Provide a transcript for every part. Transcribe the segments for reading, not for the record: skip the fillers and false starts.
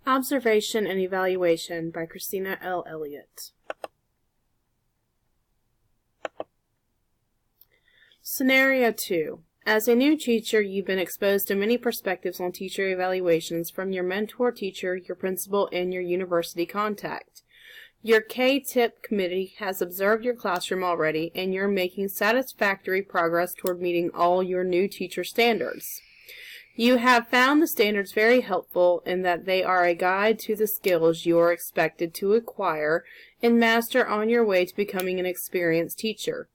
Observation and Evaluation by Christina L. Elliott. Scenario 2. As a new teacher, you've been exposed to many perspectives on teacher evaluations from your mentor teacher, your principal, and your university contact. Your K-TIP committee has observed your classroom already, and you're making satisfactory progress toward meeting all your new teacher standards. You have found the standards very helpful in that they are a guide to the skills you are expected to acquire and master on your way to becoming an experienced teacher.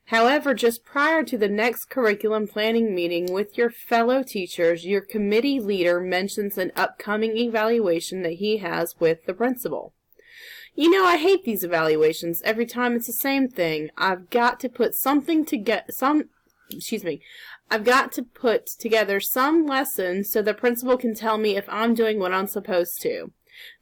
However, just prior to the next curriculum planning meeting with your fellow teachers, your committee leader mentions an upcoming evaluation that he has with the principal. You know, I hate these evaluations. Every time it's the same thing. I've got to put together some lesson so the principal can tell me if I'm doing what I'm supposed to.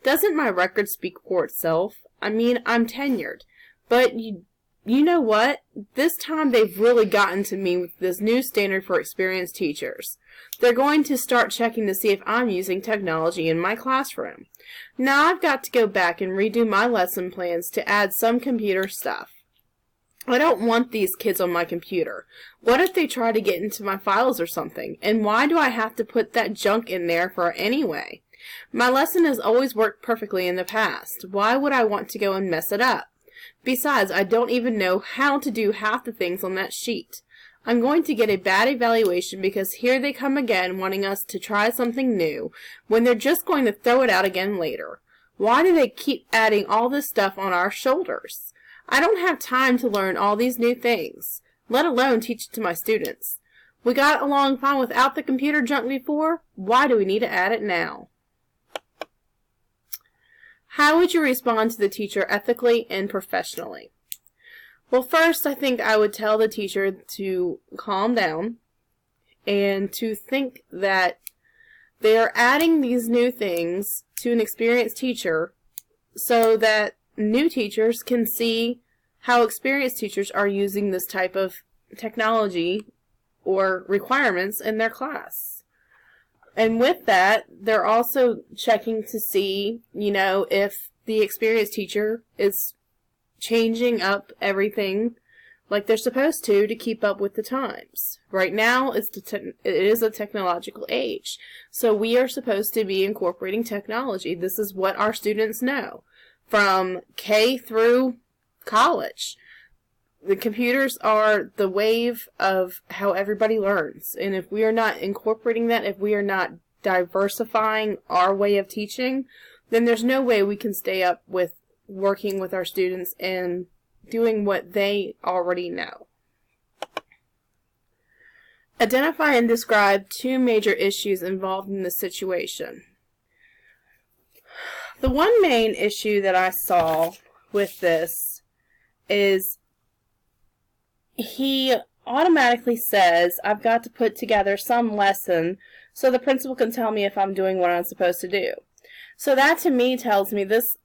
Doesn't my record speak for itself? I mean, I'm tenured. But you know what? This time they've really gotten to me with this new standard for experienced teachers. They're going to start checking to see if I'm using technology in my classroom. Now I've got to go back and redo my lesson plans to add some computer stuff. I don't want these kids on my computer. What if they try to get into my files or something? And why do I have to put that junk in there for anyway? My lesson has always worked perfectly in the past. Why would I want to go and mess it up? Besides, I don't even know how to do half the things on that sheet. I'm going to get a bad evaluation because here they come again wanting us to try something new when they're just going to throw it out again later. Why do they keep adding all this stuff on our shoulders? I don't have time to learn all these new things, let alone teach it to my students. We got along fine without the computer junk before. Why do we need to add it now? How would you respond to the teacher ethically and professionally? Well, first, I think I would tell the teacher to calm down and to think that they are adding these new things to an experienced teacher so that new teachers can see how experienced teachers are using this type of technology or requirements in their class. And with that, they're also checking to see, if the experienced teacher is changing up everything like they're supposed to keep up with the times. Right now, it is a technological age, so we are supposed to be incorporating technology. This is what our students know. From K through college, the computers are the wave of how everybody learns. And if we are not incorporating that, if we are not diversifying our way of teaching, then there's no way we can stay up with working with our students and doing what they already know. Identify and describe two major issues involved in this situation. The one main issue that I saw with this is he automatically says, I've got to put together some lesson so the principal can tell me if I'm doing what I'm supposed to do. So that to me tells me this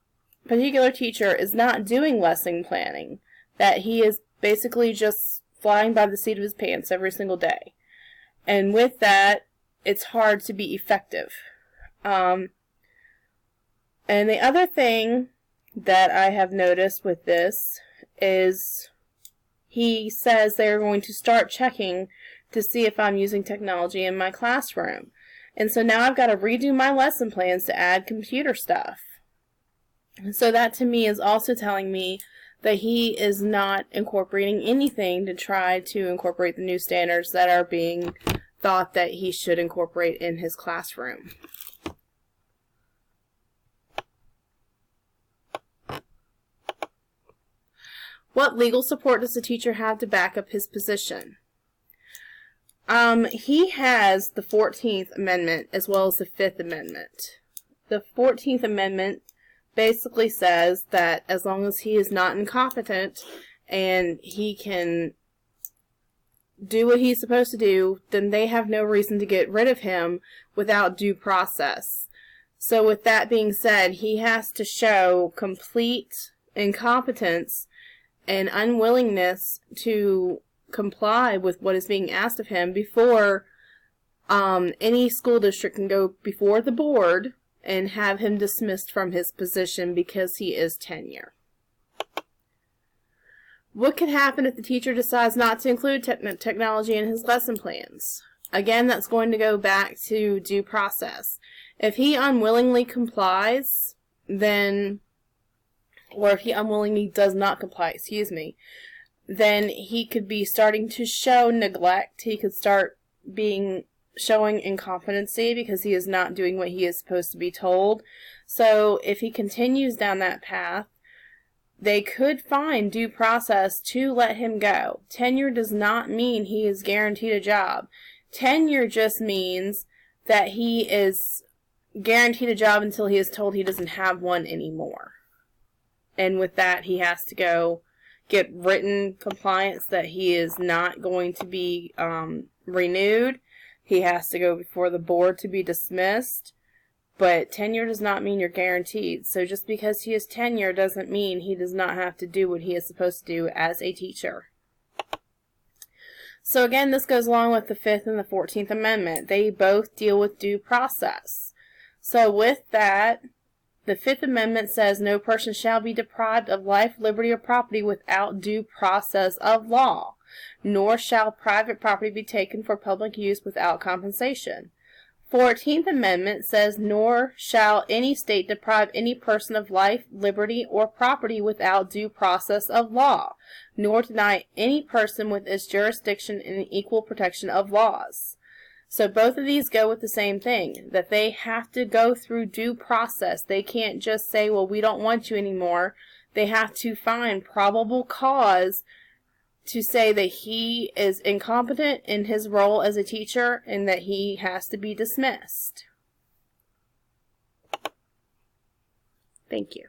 particular teacher is not doing lesson planning, that he is basically just flying by the seat of his pants every single day. And with that, it's hard to be effective. And the other thing that I have noticed with this is he says they're going to start checking to see if I'm using technology in my classroom. And so now I've got to redo my lesson plans to add computer stuff. So that to me is also telling me that he is not incorporating anything to try to incorporate the new standards that are being thought that he should incorporate in his classroom. What legal support does the teacher have to back up his position? He has the 14th Amendment as well as the 5th Amendment. The 14th Amendment basically says that as long as he is not incompetent and he can do what he's supposed to do, then they have no reason to get rid of him without due process. So with that being said, he has to show complete incompetence and unwillingness to comply with what is being asked of him before any school district can go before the board and have him dismissed from his position because he is tenure. What could happen if the teacher decides not to include technology in his lesson plans? Again, that's going to go back to due process. If he unwillingly complies, then, or if he unwillingly does not comply, then he could be starting to show neglect. He could start showing incompetency because he is not doing what he is supposed to be told. So if he continues down that path, they could find due process to let him go. Tenure does not mean he is guaranteed a job. Tenure just means that he is guaranteed a job until he is told he doesn't have one anymore. And with that, he has to go get written compliance that he is not going to be renewed. He has to go before the board to be dismissed. But tenure does not mean you're guaranteed. So just because he is tenure doesn't mean he does not have to do what he is supposed to do as a teacher. So again, this goes along with the 5th and the 14th Amendment. They both deal with due process. So with that, the 5th Amendment says no person shall be deprived of life, liberty, or property without due process of law, nor shall private property be taken for public use without compensation. 14th Amendment says, nor shall any state deprive any person of life, liberty, or property without due process of law, nor deny any person with its jurisdiction in equal protection of laws. So both of these go with the same thing, that they have to go through due process. They can't just say, well, we don't want you anymore. They have to find probable cause to say that he is incompetent in his role as a teacher and that he has to be dismissed. Thank you.